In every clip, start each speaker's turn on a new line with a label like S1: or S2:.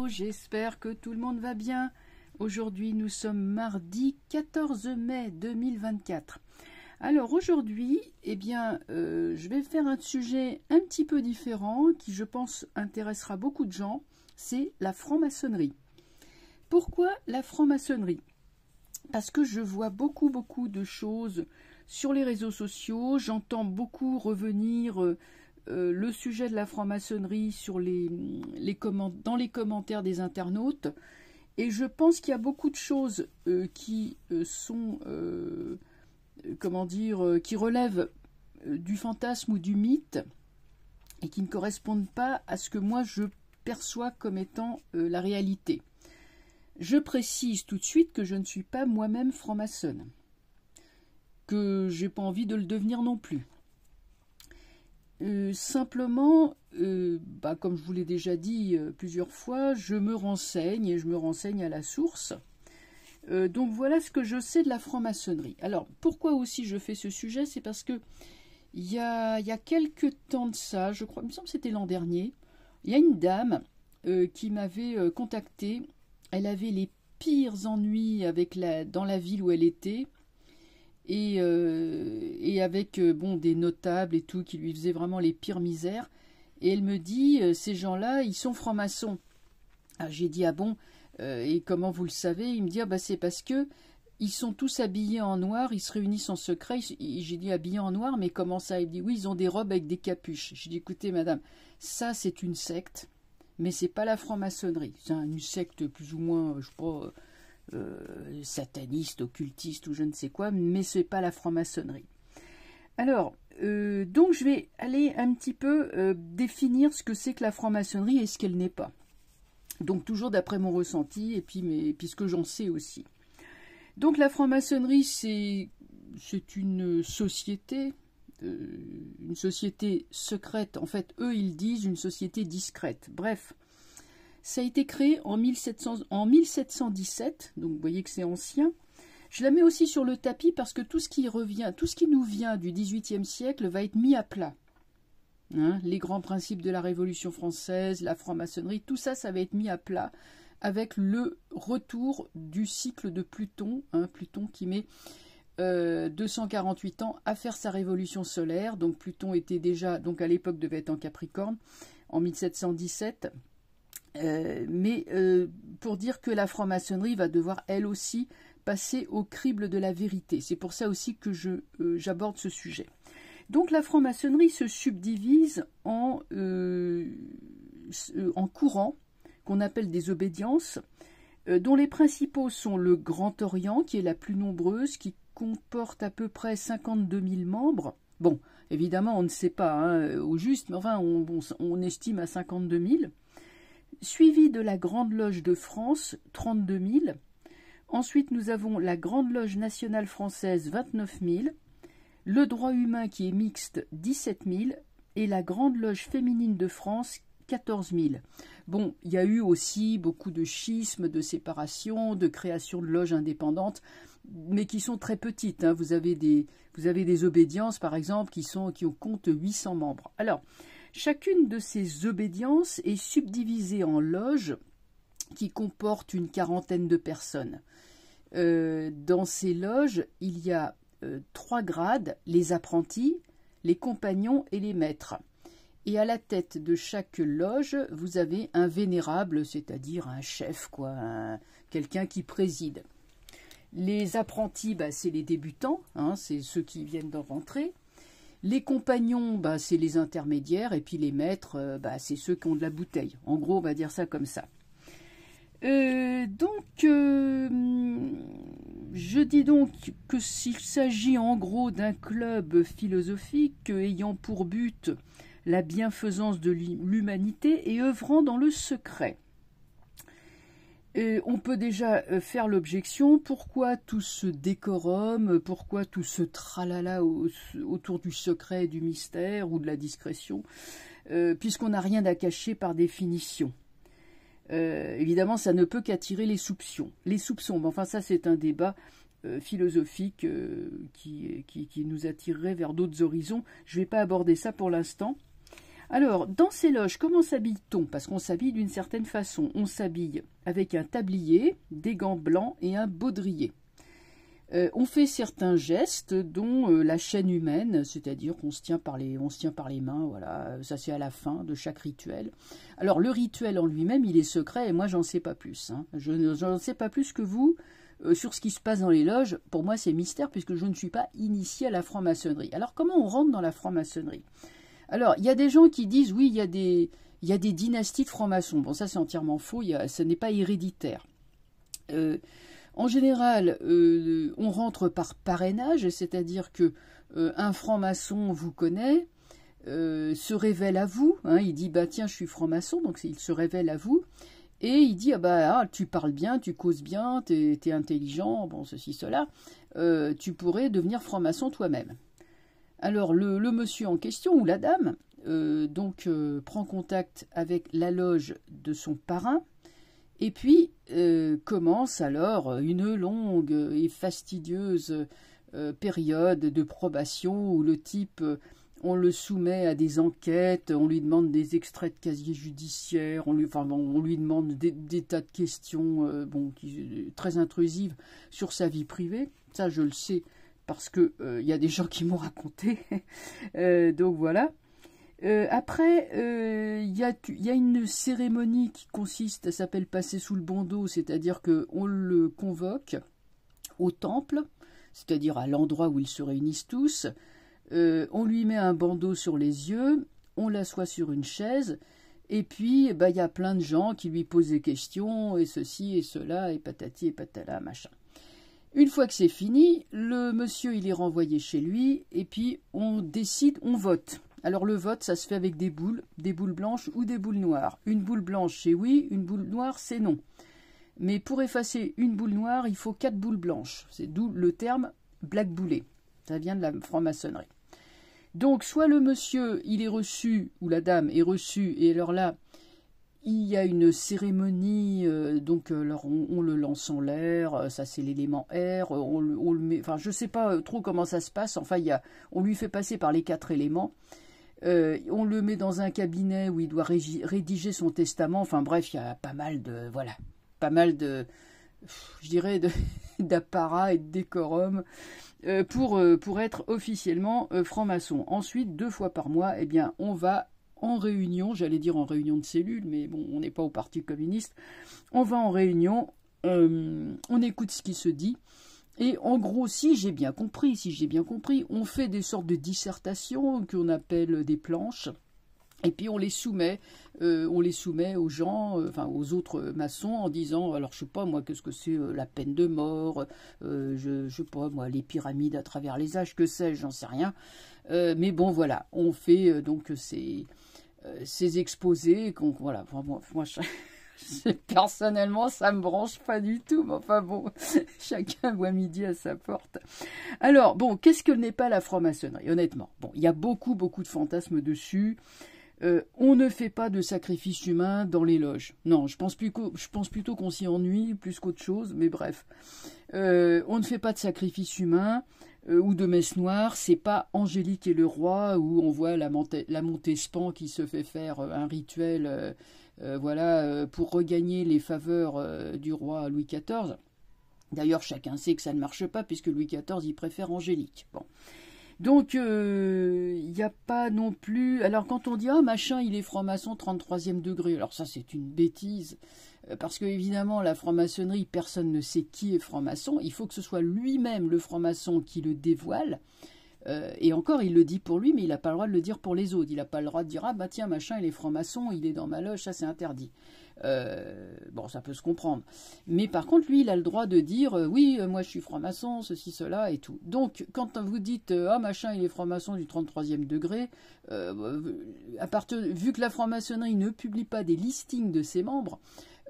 S1: Hello, j'espère que tout le monde va bien. Aujourd'hui, nous sommes mardi 14 mai 2024. Alors aujourd'hui, je vais faire un sujet un petit peu différent qui, je pense, intéressera beaucoup de gens. C'est la franc-maçonnerie. Pourquoi la franc-maçonnerie? Parce que je vois beaucoup de choses sur les réseaux sociaux. J'entends beaucoup revenir le sujet de la franc-maçonnerie sur dans les commentaires des internautes. Et je pense qu'il y a beaucoup de choses qui sont, qui relèvent du fantasme ou du mythe et qui ne correspondent pas à ce que moi je perçois comme étant la réalité. Je précise tout de suite que je ne suis pas moi-même franc-maçonne, que j'ai pas envie de le devenir non plus. Simplement, comme je vous l'ai déjà dit plusieurs fois, je me renseigne et je me renseigne à la source. Donc voilà ce que je sais de la franc-maçonnerie. Alors pourquoi aussi je fais ce sujet? C'est parce que il y a quelques temps de ça, je crois, il me semble que c'était l'an dernier, il y a une dame qui m'avait contacté. Elle avait les pires ennuis dans la ville où elle était. Et avec des notables et tout qui lui faisaient vraiment les pires misères. Et elle me dit, ces gens-là, ils sont francs-maçons. J'ai dit, ah bon, et comment vous le savez? Il me dit, c'est parce que ils sont tous habillés en noir, ils se réunissent en secret. J'ai dit, habillés en noir, mais comment ça? Il me dit, oui, ils ont des robes avec des capuches. J'ai dit, écoutez, madame, ça c'est une secte, mais c'est pas la franc-maçonnerie. C'est une secte plus ou moins, je sais pas... sataniste, occultiste ou je ne sais quoi, mais ce n'est pas la franc-maçonnerie. Alors, donc je vais aller un petit peu définir ce que c'est que la franc-maçonnerie et ce qu'elle n'est pas. Donc toujours d'après mon ressenti et puis ce que j'en sais aussi. Donc la franc-maçonnerie, c'est une société secrète. En fait, eux, ils disent une société discrète. Bref. Ça a été créé en 1717, donc vous voyez que c'est ancien. Je la mets aussi sur le tapis parce que tout ce qui nous vient du XVIIIe siècle va être mis à plat. Les grands principes de la Révolution française, la franc-maçonnerie, tout ça, ça va être mis à plat avec le retour du cycle de Pluton, Pluton qui met 248 ans à faire sa révolution solaire. Donc Pluton était déjà, donc à l'époque devait être en Capricorne, en 1717. Pour dire que la franc-maçonnerie va devoir elle aussi passer au crible de la vérité. C'est pour ça aussi que j'aborde ce sujet. Donc la franc-maçonnerie se subdivise en courants qu'on appelle des obédiences, dont les principaux sont le Grand Orient, qui est la plus nombreuse, qui comporte à peu près 52 000 membres. Bon, évidemment, on ne sait pas au juste, mais enfin, on estime à 52 000. Suivi de la Grande Loge de France, 32 000. Ensuite, nous avons la Grande Loge nationale française, 29 000. Le droit humain qui est mixte, 17 000. Et la Grande Loge féminine de France, 14 000. Bon, il y a eu aussi beaucoup de schismes, de séparation, de création de loges indépendantes, mais qui sont très petites. Vous avez des obédiences, par exemple, qui comptent 800 membres. Alors, chacune de ces obédiences est subdivisée en loges qui comportent une quarantaine de personnes. Dans ces loges, il y a 3 grades, les apprentis, les compagnons et les maîtres. Et à la tête de chaque loge, vous avez un vénérable, c'est-à-dire un chef, quelqu'un qui préside. Les apprentis, c'est les débutants, c'est ceux qui viennent d'en rentrer. Les compagnons, c'est les intermédiaires, et puis les maîtres, c'est ceux qui ont de la bouteille. En gros, on va dire ça comme ça. Je dis donc que s'il s'agit en gros d'un club philosophique ayant pour but la bienfaisance de l'humanité et œuvrant dans le secret. On peut déjà faire l'objection, pourquoi tout ce décorum, pourquoi tout ce tralala autour du secret, du mystère ou de la discrétion, puisqu'on n'a rien à cacher par définition. Évidemment, ça ne peut qu'attirer les soupçons. Mais enfin ça c'est un débat philosophique qui nous attirerait vers d'autres horizons. Je ne vais pas aborder ça pour l'instant. Alors, dans ces loges, comment s'habille-t-on? Parce qu'on s'habille d'une certaine façon. On s'habille avec un tablier, des gants blancs et un baudrier. On fait certains gestes, dont la chaîne humaine, c'est-à-dire qu'on se tient par les mains, voilà, ça c'est à la fin de chaque rituel. Alors le rituel en lui-même, il est secret et moi j'en sais pas plus. Hein. Je n'en sais pas plus que vous sur ce qui se passe dans les loges. Pour moi c'est mystère puisque je ne suis pas initiée à la franc-maçonnerie. Alors comment on rentre dans la franc-maçonnerie? Alors il y a des gens qui disent oui, il y a des dynasties de francs-maçons. Bon ça c'est entièrement faux, ce n'est pas héréditaire. En général, on rentre par parrainage, c'est-à-dire que un franc-maçon vous connaît, se révèle à vous, hein, il dit bah tiens je suis franc-maçon, donc il se révèle à vous, et il dit tu parles bien, tu causes bien, t'es intelligent, bon ceci, cela, tu pourrais devenir franc-maçon toi-même. Alors le monsieur en question, ou la dame, prend contact avec la loge de son parrain, et puis commence alors une longue et fastidieuse période de probation où le type, on le soumet à des enquêtes, on lui demande des extraits de casier judiciaire, on lui demande des tas de questions très intrusives sur sa vie privée. Ça, je le sais parce que y a des gens qui m'ont raconté. Donc voilà. Après, il y a une cérémonie qui consiste, elle s'appelle passer sous le bandeau, c'est-à-dire qu'on le convoque au temple, c'est-à-dire à l'endroit où ils se réunissent tous, on lui met un bandeau sur les yeux, on l'assoit sur une chaise, et puis il y a plein de gens qui lui posent des questions, et ceci et cela, et patati et patala, machin. Une fois que c'est fini, le monsieur il est renvoyé chez lui, et puis on décide, on vote. Alors le vote, ça se fait avec des boules blanches ou des boules noires. Une boule blanche, c'est oui, une boule noire, c'est non. Mais pour effacer une boule noire, il faut 4 boules blanches. C'est d'où le terme black boulé. Ça vient de la franc-maçonnerie. Donc, soit le monsieur, il est reçu, ou la dame est reçue, et alors là, il y a une cérémonie, alors on le lance en l'air, ça c'est l'élément air, on le met, enfin je ne sais pas trop comment ça se passe, enfin on lui fait passer par les 4 éléments. On le met dans un cabinet où il doit rédiger son testament. Enfin bref, il y a pas mal de je dirais, d'apparat et de décorum pour être officiellement franc-maçon. Ensuite, 2 fois par mois, eh bien, on va en réunion, j'allais dire en réunion de cellules, mais bon, on n'est pas au Parti communiste. On va en réunion, on écoute ce qui se dit. Et en gros, si j'ai bien compris, on fait des sortes de dissertations qu'on appelle des planches, et puis on les soumet aux gens, aux autres maçons, en disant, alors je sais pas moi, qu'est-ce que c'est la peine de mort, je sais pas moi, les pyramides à travers les âges, que sais-je, j'en sais rien. Mais bon voilà, on fait donc ces exposés, voilà, moi personnellement, ça me branche pas du tout, mais enfin bon, chacun voit midi à sa porte. Alors, bon, qu'est-ce que n'est pas la franc-maçonnerie, honnêtement? Bon, il y a beaucoup de fantasmes dessus. On ne fait pas de sacrifice humain dans les loges. Non, je pense plutôt qu'on s'y ennuie plus qu'autre chose, mais bref. On ne fait pas de sacrifice humain ou de messe noire. C'est pas Angélique et le roi où on voit la Montespan qui se fait faire un rituel pour regagner les faveurs du roi Louis XIV. D'ailleurs, chacun sait que ça ne marche pas puisque Louis XIV, il préfère Angélique. Bon. Donc, il n'y a pas non plus... Alors, quand on dit « Ah, machin, il est franc-maçon 33e degré », alors ça, c'est une bêtise, parce que évidemment, la franc-maçonnerie, personne ne sait qui est franc-maçon. Il faut que ce soit lui-même, le franc-maçon, qui le dévoile. Et encore, il le dit pour lui, mais il n'a pas le droit de le dire pour les autres. Il n'a pas le droit de dire « Ah, bah tiens, machin, il est franc-maçon, il est dans ma loge, ça, c'est interdit. » Bon, ça peut se comprendre. Mais par contre, lui, il a le droit de dire oui, moi je suis franc-maçon, ceci, cela et tout. Donc, quand vous dites ah, machin, il est franc-maçon du 33e degré, vu que la franc-maçonnerie ne publie pas des listings de ses membres,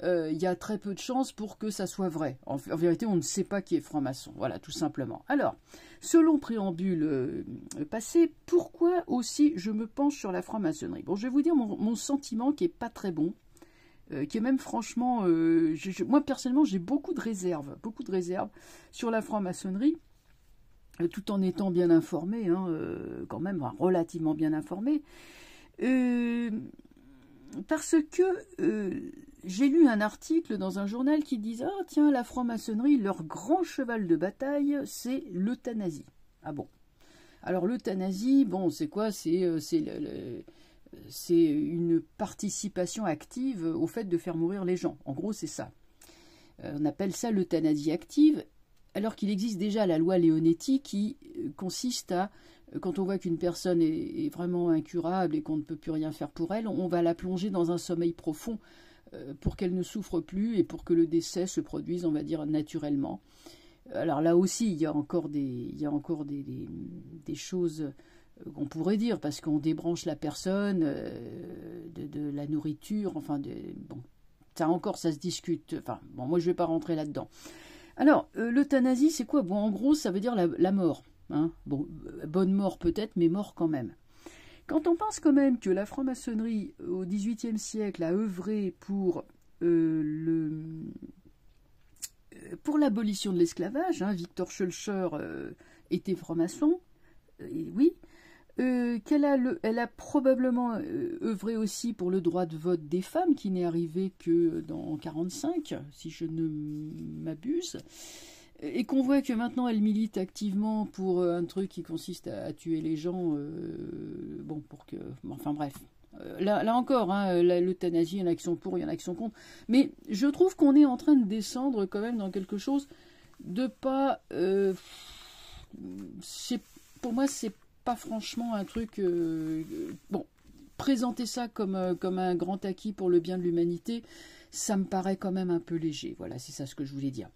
S1: il y a très peu de chances pour que ça soit vrai. En vérité, on ne sait pas qui est franc-maçon. Voilà, tout simplement. Alors, selon préambule passé, pourquoi aussi je me penche sur la franc-maçonnerie? Bon, je vais vous dire mon sentiment qui n'est pas très bon. Qui est même franchement, moi personnellement j'ai beaucoup de réserves sur la franc-maçonnerie, tout en étant bien informé, quand même, relativement bien informé. Parce que j'ai lu un article dans un journal qui disait « Ah tiens, la franc-maçonnerie, leur grand cheval de bataille, c'est l'euthanasie. » Ah bon. Alors l'euthanasie, bon, c'est quoi? C'est une participation active au fait de faire mourir les gens. En gros, c'est ça. On appelle ça l'euthanasie active, alors qu'il existe déjà la loi Leonetti qui consiste à, quand on voit qu'une personne est vraiment incurable et qu'on ne peut plus rien faire pour elle, on va la plonger dans un sommeil profond pour qu'elle ne souffre plus et pour que le décès se produise, on va dire, naturellement. Alors là aussi, il y a encore des choses qu'on pourrait dire, parce qu'on débranche la personne de la nourriture, enfin, bon, ça encore, ça se discute. Enfin, bon, moi, je ne vais pas rentrer là-dedans. Alors, l'euthanasie, c'est quoi? Bon, en gros, ça veut dire la mort. Hein. Bon, bonne mort peut-être, mais mort quand même. Quand on pense quand même que la franc-maçonnerie, au XVIIIe siècle, a œuvré pour l'abolition de l'esclavage, hein, Victor Schœlcher était franc-maçon, oui, elle a probablement œuvré aussi pour le droit de vote des femmes, qui n'est arrivé que dans 1945, si je ne m'abuse, et qu'on voit que maintenant elle milite activement pour un truc qui consiste à tuer les gens, bon, pour que... Enfin bref. Là encore, hein, l'euthanasie, il y en a qui sont pour, il y en a qui sont contre. Mais je trouve qu'on est en train de descendre quand même dans quelque chose de pas... pour moi, c'est pas franchement un truc... bon, présenter ça comme un grand acquis pour le bien de l'humanité, ça me paraît quand même un peu léger. Voilà, c'est ça ce que je voulais dire.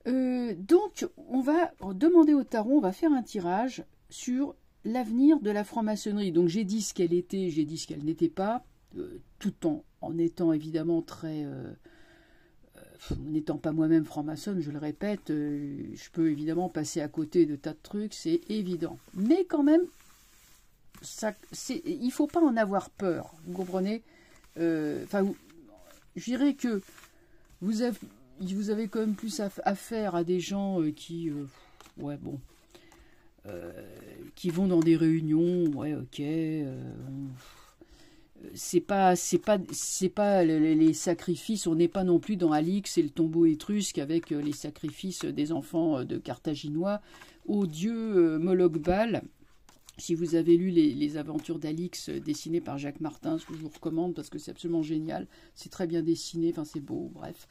S1: Donc, on va demander au tarot, on va faire un tirage sur l'avenir de la franc-maçonnerie. Donc, j'ai dit ce qu'elle était, j'ai dit ce qu'elle n'était pas, tout en étant évidemment très... n'étant pas moi-même franc-maçonne, je le répète, je peux évidemment passer à côté de tas de trucs, c'est évident. Mais quand même, il ne faut pas en avoir peur, vous comprenez? Enfin, je dirais que vous avez quand même plus affaire à des gens qui... ouais, bon... qui vont dans des réunions, ouais, ok... c'est pas les sacrifices, on n'est pas non plus dans Alix et le tombeau étrusque avec les sacrifices des enfants de Carthaginois au dieu Moloch Baal. Si vous avez lu les aventures d'Alix dessinées par Jacques Martin, ce que je vous recommande parce que c'est absolument génial, c'est très bien dessiné, enfin c'est beau, bref,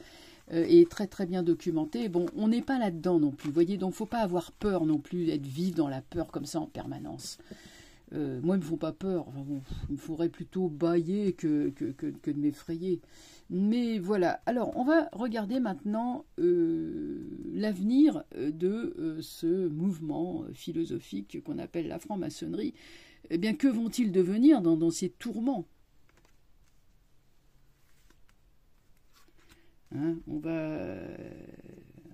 S1: et très très bien documenté. Bon, on n'est pas là-dedans non plus, vous voyez, donc faut pas avoir peur non plus, d'être vif dans la peur comme ça en permanence. Moi, ils me font pas peur. Enfin, bon, il me faudrait plutôt bâiller que de m'effrayer. Mais voilà. Alors, on va regarder maintenant l'avenir de ce mouvement philosophique qu'on appelle la franc-maçonnerie. Eh bien, que vont-ils devenir dans ces tourments? Hein,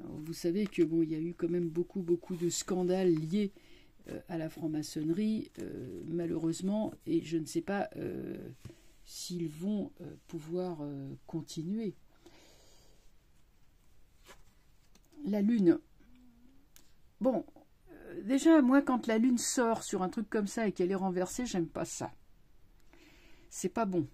S1: vous savez que bon, il y a eu quand même beaucoup de scandales liés à la franc-maçonnerie, malheureusement, et je ne sais pas s'ils vont pouvoir continuer. La Lune. Bon, déjà, moi, quand la Lune sort sur un truc comme ça et qu'elle est renversée, j'aime pas ça. C'est pas bon.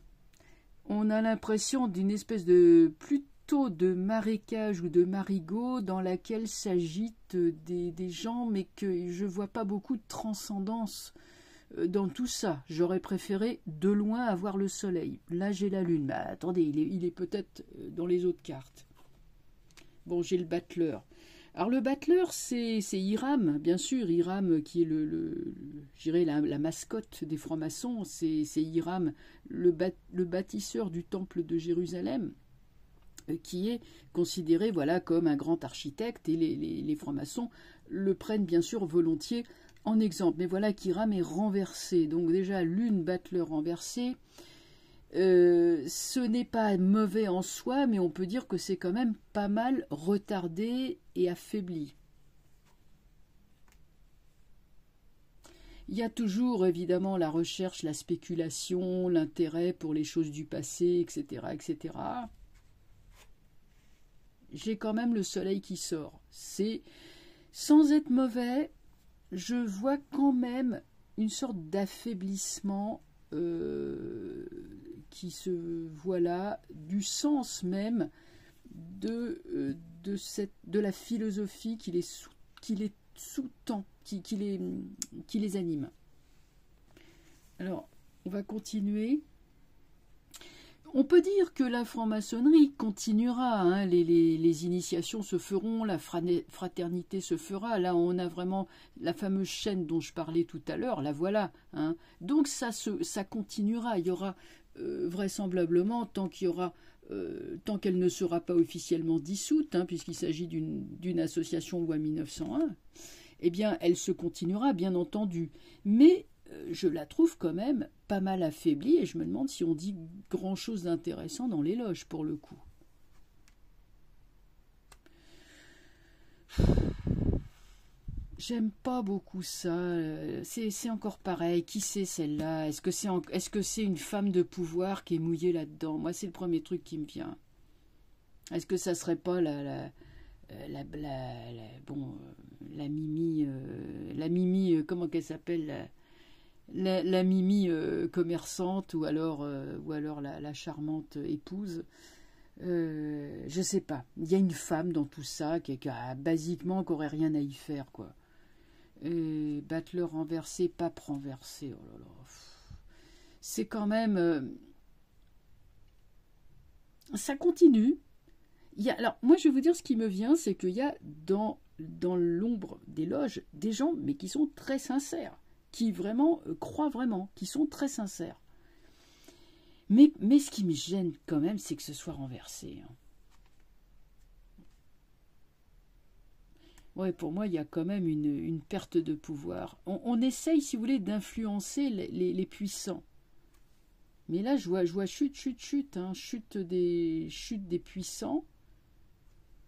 S1: On a l'impression d'une espèce de... plutôt de marécage ou de marigot dans laquelle s'agitent des gens, mais que je vois pas beaucoup de transcendance dans tout ça. J'aurais préféré de loin avoir le soleil. Là, j'ai la lune. Mais attendez, il est peut-être dans les autres cartes. Bon, j'ai le battleur. Alors, le battleur, c'est Hiram, bien sûr. Hiram, qui est je dirais la mascotte des francs-maçons. C'est Hiram, le bâtisseur du temple de Jérusalem, qui est considéré voilà, comme un grand architecte, et les francs-maçons le prennent bien sûr volontiers en exemple. Mais voilà qu'Hiram est renversé. Donc déjà, lune battleur renversée, ce n'est pas mauvais en soi, mais on peut dire que c'est quand même pas mal retardé et affaibli. Il y a toujours évidemment la recherche, la spéculation, l'intérêt pour les choses du passé, etc., etc. J'ai quand même le soleil qui sort. C'est, sans être mauvais, je vois quand même une sorte d'affaiblissement là du sens même de la philosophie qui les sous-tend, qui les anime. Alors, on va continuer. On peut dire que la franc-maçonnerie continuera, hein, les initiations se feront, la fraternité se fera. Là, on a vraiment la fameuse chaîne dont je parlais tout à l'heure, la voilà. Hein. Donc, ça continuera. Il y aura vraisemblablement, tant qu'elle ne sera pas officiellement dissoute, hein, puisqu'il s'agit d'une association loi 1901, eh bien, elle se continuera, bien entendu. Mais je la trouve quand même pas mal affaiblie et je me demande si on dit grand-chose d'intéressant dans les loges pour le coup. J'aime pas beaucoup ça. C'est encore pareil. Qui c'est celle-là? Est-ce que c'est une femme de pouvoir qui est mouillée là-dedans? Moi, c'est le premier truc qui me vient. Est-ce que ça serait pas la Mimi, comment qu'elle s'appelle, la Mimi commerçante, ou alors la charmante épouse. Je sais pas. Il y a une femme dans tout ça qui a basiquement qui aurait rien à y faire, quoi. Battleur renversé, pape renversé. Oh là là. C'est quand même. Ça continue. Alors, moi, je vais vous dire ce qui me vient, c'est qu'il y a dans l'ombre des loges des gens, mais qui sont très sincères, qui vraiment croient vraiment, qui sont très sincères. Mais ce qui me gêne quand même, c'est que ce soit renversé. Hein. Ouais, pour moi, il y a quand même une perte de pouvoir. On essaye, si vous voulez, d'influencer les puissants. Mais là, je vois chute, hein, chute des puissants,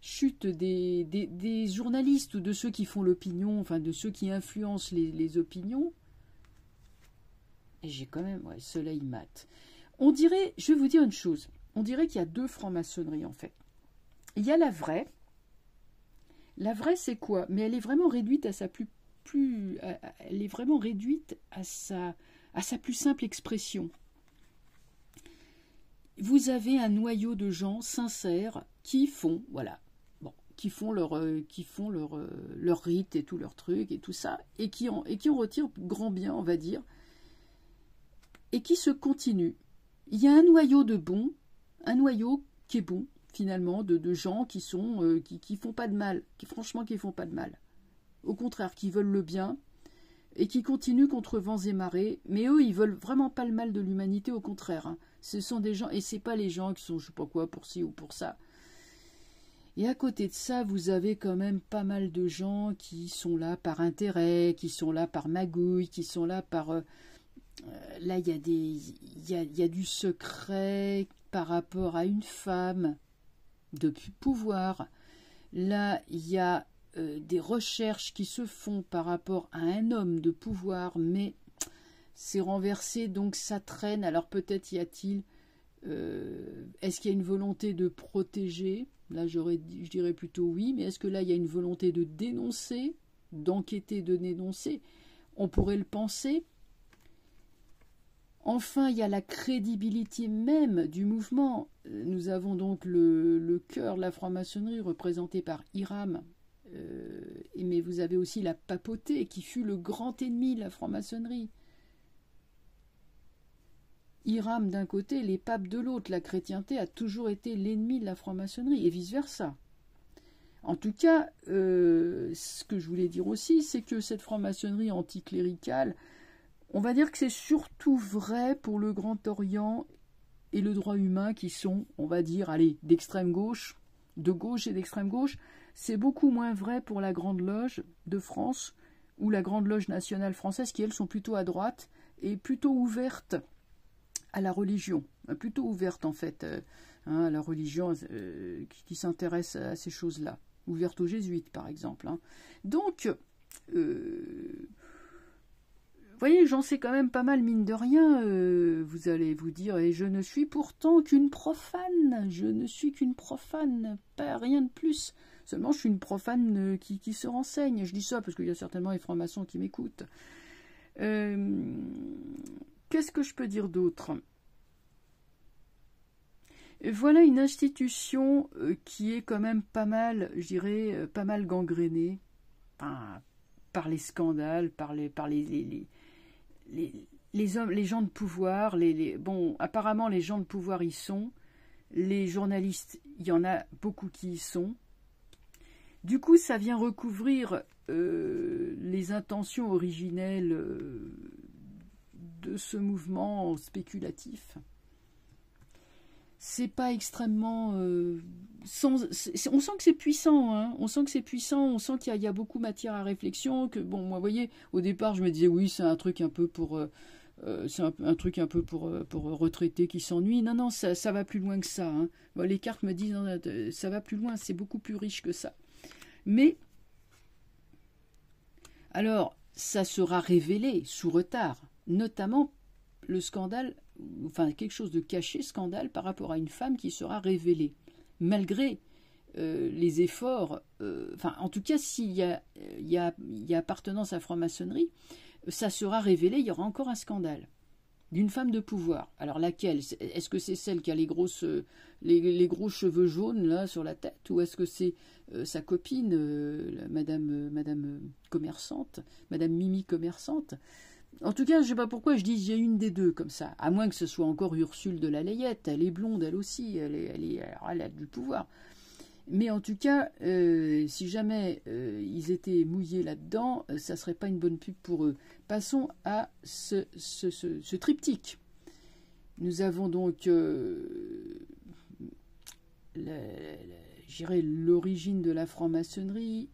S1: chute des journalistes ou de ceux qui font l'opinion, enfin de ceux qui influencent les opinions. Et j'ai quand même, ouais, soleil mat. On dirait, je vais vous dire une chose, on dirait qu'il y a deux francs-maçonneries en fait. Il y a la vraie. La vraie, c'est quoi? Mais elle est vraiment réduite à sa elle est vraiment réduite à sa plus simple expression. Vous avez un noyau de gens sincères qui font, voilà, bon, qui font leur rite et tout leur truc et tout ça, et qui en retirent grand bien, on va dire, et qui se continuent. Il y a un noyau de bons, un noyau qui est bon, finalement, de gens qui sont qui font pas de mal, qui font pas de mal. Au contraire, qui veulent le bien et qui continuent contre vents et marées. Mais eux, ils veulent vraiment pas le mal de l'humanité, au contraire. Hein. Ce sont des gens, et c'est pas les gens qui sont je sais pas quoi pour ci ou pour ça. Et à côté de ça, vous avez quand même pas mal de gens qui sont là par intérêt, qui sont là par magouille, qui sont là par là, il y a du secret par rapport à une femme de pouvoir. Là, il y a des recherches qui se font par rapport à un homme de pouvoir, mais c'est renversé, donc ça traîne. Alors peut-être est-ce qu'il y a une volonté de protéger? Là, je dirais plutôt oui, mais est-ce que là, il y a une volonté de dénoncer, d'enquêter, de dénoncer? On pourrait le penser. Enfin, il y a la crédibilité même du mouvement. Nous avons donc le cœur de la franc-maçonnerie représenté par Hiram. Mais vous avez aussi la papauté qui fut le grand ennemi de la franc-maçonnerie. Hiram d'un côté, les papes de l'autre. La chrétienté a toujours été l'ennemi de la franc-maçonnerie et vice-versa. En tout cas, ce que je voulais dire aussi, c'est que cette franc-maçonnerie anticléricale, on va dire que c'est surtout vrai pour le Grand Orient et le droit humain qui sont, on va dire, allez, d'extrême gauche, de gauche et d'extrême gauche. C'est beaucoup moins vrai pour la Grande Loge de France ou la Grande Loge nationale française qui, elles, sont plutôt à droite et plutôt ouvertes à la religion. Plutôt ouvertes, en fait, à la religion qui s'intéresse à ces choses-là. Ouverte aux jésuites, par exemple. Hein. Donc, vous voyez, j'en sais quand même pas mal, mine de rien. Vous allez vous dire, et je ne suis pourtant qu'une profane. Je ne suis qu'une profane, pas rien de plus. Seulement, je suis une profane qui se renseigne. Je dis ça parce qu'il y a certainement les francs-maçons qui m'écoutent. qu'est-ce que je peux dire d'autre? Voilà une institution qui est quand même pas mal, je dirais, pas mal gangrénée par les scandales, par les hommes, les gens de pouvoir. Bon, apparemment, les gens de pouvoir y sont. Les journalistes, il y en a beaucoup qui y sont. Du coup, ça vient recouvrir les intentions originelles de ce mouvement spéculatif. C'est pas extrêmement... on sent que c'est puissant, hein. On sent que c'est puissant, on sent qu'il y a beaucoup de matière à réflexion, que, bon, moi, vous voyez, au départ, je me disais, oui, c'est un truc un peu pour... c'est un truc un peu pour retraités qui s'ennuient. Non, non, ça va plus loin que ça, hein. Bon, les cartes me disent, non, ça va plus loin, c'est beaucoup plus riche que ça. Mais, alors, ça sera révélé sous retard, notamment le scandale, enfin quelque chose de caché, scandale, par rapport à une femme qui sera révélée, malgré les efforts, enfin en tout cas s'il y a appartenance à la franc-maçonnerie, ça sera révélé, il y aura encore un scandale d'une femme de pouvoir. Alors laquelle? Est-ce que c'est celle qui a les gros cheveux jaunes là sur la tête, ou est-ce que c'est sa copine, madame commerçante, madame Mimi commerçante? En tout cas, je ne sais pas pourquoi je dis il y a une des deux comme ça, à moins que ce soit encore Ursule de la Layette. Elle est blonde, elle aussi, elle a du pouvoir. Mais en tout cas, si jamais ils étaient mouillés là-dedans, ça ne serait pas une bonne pub pour eux. Passons à ce triptyque. Nous avons donc l'origine de la franc-maçonnerie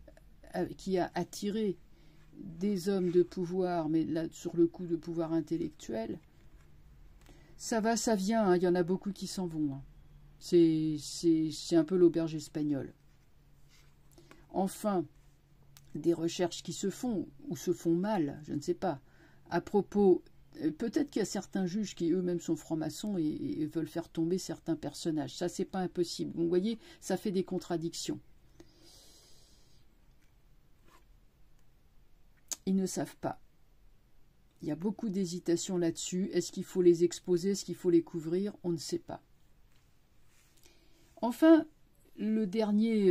S1: qui a attiré des hommes de pouvoir, mais là sur le coup de pouvoir intellectuel. Ça va, ça vient, hein, il y en a beaucoup qui s'en vont. Hein. C'est un peu l'auberge espagnole. Enfin, des recherches qui se font, ou se font mal, je ne sais pas, à propos, peut-être qu'il y a certains juges qui eux-mêmes sont francs-maçons et veulent faire tomber certains personnages. Ça, c'est pas impossible. Vous voyez, ça fait des contradictions. Ils ne savent pas. Il y a beaucoup d'hésitation là-dessus. Est-ce qu'il faut les exposer? Est-ce qu'il faut les couvrir? On ne sait pas. Enfin, le dernier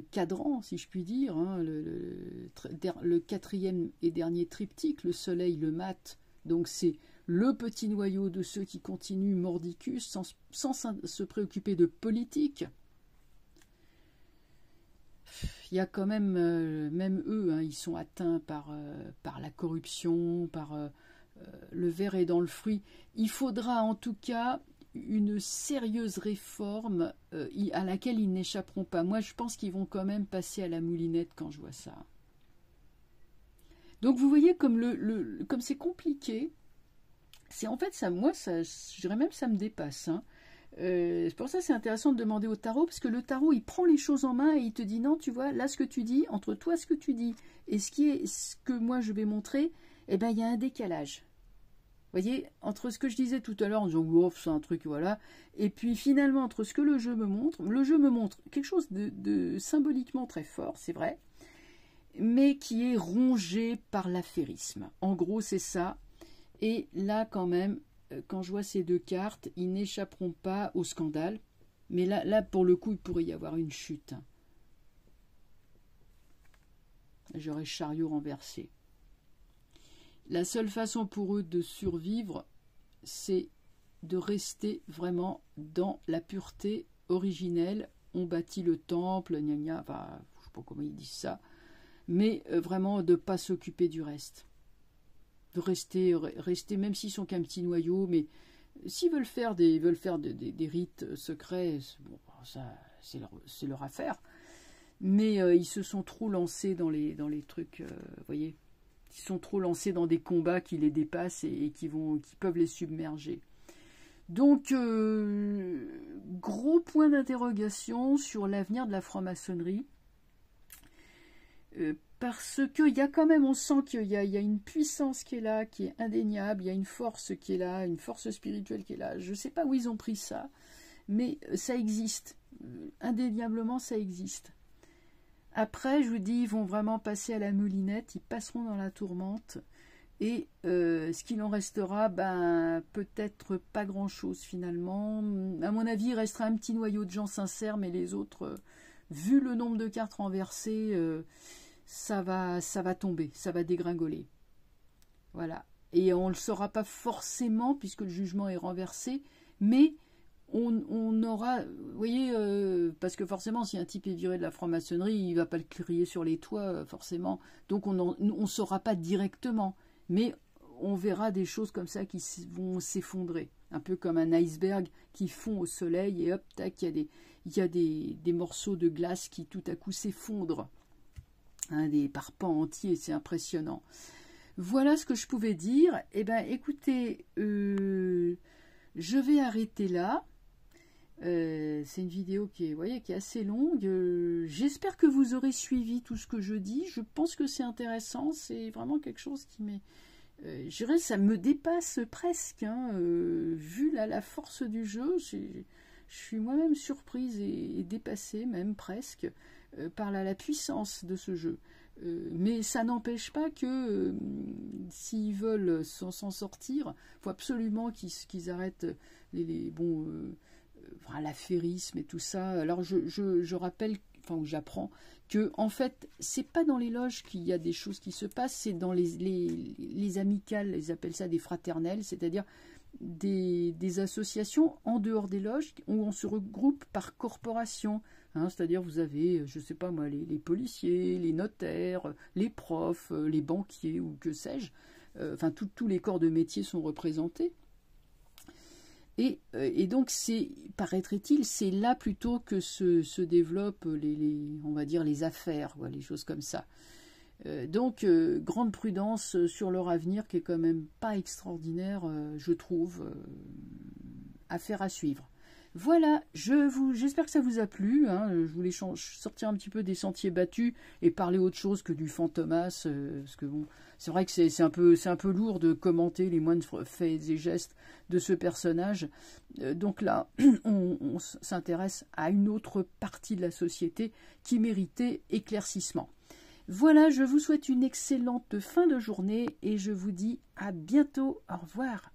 S1: cadran, si je puis dire, hein, le quatrième et dernier triptyque, le soleil, le mat, donc c'est le petit noyau de ceux qui continuent mordicus sans se préoccuper de politique. Il y a quand même, même eux, hein, ils sont atteints par la corruption, par le ver est dans le fruit. Il faudra en tout cas une sérieuse réforme à laquelle ils n'échapperont pas. Moi, je pense qu'ils vont quand même passer à la moulinette quand je vois ça. Donc, vous voyez comme comme c'est compliqué. C'est en fait ça, moi, ça, je dirais même ça me dépasse. Hein. C'est pour ça que c'est intéressant de demander au tarot, parce que le tarot, il prend les choses en main et il te dit non, tu vois, là, ce que tu dis, entre toi, ce que tu dis et ce que moi je vais montrer, eh ben, il y a un décalage. Vous voyez, entre ce que je disais tout à l'heure en disant oh, c'est un truc, voilà, et puis finalement entre ce que le jeu me montre quelque chose de symboliquement très fort, c'est vrai, mais qui est rongé par l'affairisme. En gros, c'est ça. Et là, quand même, quand je vois ces deux cartes, ils n'échapperont pas au scandale. Mais là, pour le coup, il pourrait y avoir une chute. J'aurais chariot renversé. La seule façon pour eux de survivre, c'est de rester vraiment dans la pureté originelle. On bâtit le temple, gna gna, enfin, je ne sais pas comment ils disent ça, mais vraiment de ne pas s'occuper du reste. De rester même s'ils sont qu'un petit noyau, mais s'ils veulent faire des rites secrets, bon, ça c'est leur affaire. Mais ils se sont trop lancés dans les trucs, vous voyez. Ils sont trop lancés dans des combats qui les dépassent et qui peuvent les submerger. Donc, gros point d'interrogation sur l'avenir de la franc-maçonnerie. Parce qu'il y a quand même, on sent qu'il y a une puissance qui est là, qui est indéniable, il y a une force qui est là, une force spirituelle qui est là. Je ne sais pas où ils ont pris ça, mais ça existe. Indéniablement, ça existe. Après, je vous dis, ils vont vraiment passer à la moulinette, ils passeront dans la tourmente. Et ce qu'il en restera, ben, peut-être pas grand-chose finalement. À mon avis, il restera un petit noyau de gens sincères, mais les autres, vu le nombre de cartes renversées, ça va tomber, ça va dégringoler. Voilà. Et on ne le saura pas forcément, puisque le jugement est renversé, mais on aura, vous voyez, parce que forcément, si un type est viré de la franc-maçonnerie, il ne va pas le crier sur les toits, forcément. Donc on ne saura pas directement, mais on verra des choses comme ça qui vont s'effondrer, un peu comme un iceberg qui fond au soleil, et hop, tac, il y a des morceaux de glace qui tout à coup s'effondrent, hein, par pans entiers, c'est impressionnant. Voilà ce que je pouvais dire. Eh bien, écoutez, je vais arrêter là. C'est une vidéo qui est, vous voyez, qui est assez longue. J'espère que vous aurez suivi tout ce que je dis. Je pense que c'est intéressant. C'est vraiment quelque chose qui m'est... je dirais, ça me dépasse presque. Hein, vu la force du jeu, je suis moi-même surprise et dépassée, même presque, par la puissance de ce jeu. Mais ça n'empêche pas que s'ils veulent s'en sortir, il faut absolument qu'ils arrêtent l'affairisme et tout ça. Alors je rappelle, enfin j'apprends que en fait c'est pas dans les loges qu'il y a des choses qui se passent, c'est dans les amicales, ils appellent ça des fraternelles, c'est-à-dire des associations en dehors des loges où on se regroupe par corporation. Hein, c'est-à-dire vous avez, je ne sais pas moi, les policiers, les notaires, les profs, les banquiers ou que sais-je. Enfin, tous les corps de métier sont représentés. Et donc, paraîtrait-il, c'est là plutôt que se développent on va dire, les affaires, les choses comme ça. Donc, grande prudence sur leur avenir qui est quand même pas extraordinaire, je trouve, affaire à suivre. Voilà, j'espère que ça vous a plu. Hein, je voulais sortir un petit peu des sentiers battus et parler autre chose que du Fantomas. Parce que bon, c'est vrai que c'est un peu lourd de commenter les moindres faits et gestes de ce personnage. Donc là, on s'intéresse à une autre partie de la société qui méritait éclaircissement. Voilà, je vous souhaite une excellente fin de journée et je vous dis à bientôt. Au revoir.